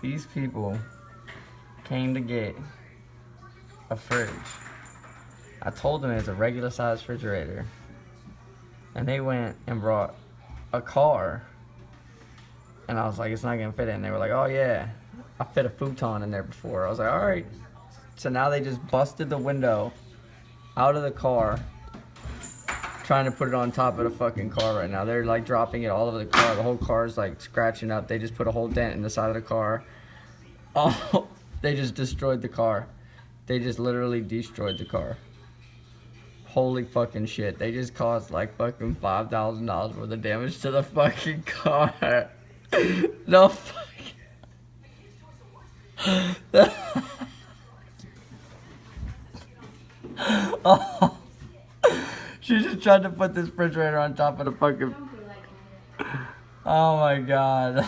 These people came to get a fridge. I told them it's a regular size refrigerator. And they went and brought a car. And I was like, it's not gonna fit in. They were like, oh yeah, I fit a futon in there before. I was like, alright. So now they just busted the window out of the car, trying to put it on top of the fucking car right now. They're like dropping it all over the car. The whole car is like scratching up. They just put a whole dent in the side of the car. Oh, they just destroyed the car. They just literally destroyed the car. Holy fucking shit. They just caused like fucking $5,000 worth of damage to the fucking car. No fucking... Oh. She just tried to put this refrigerator on top of the fucking... Oh my god.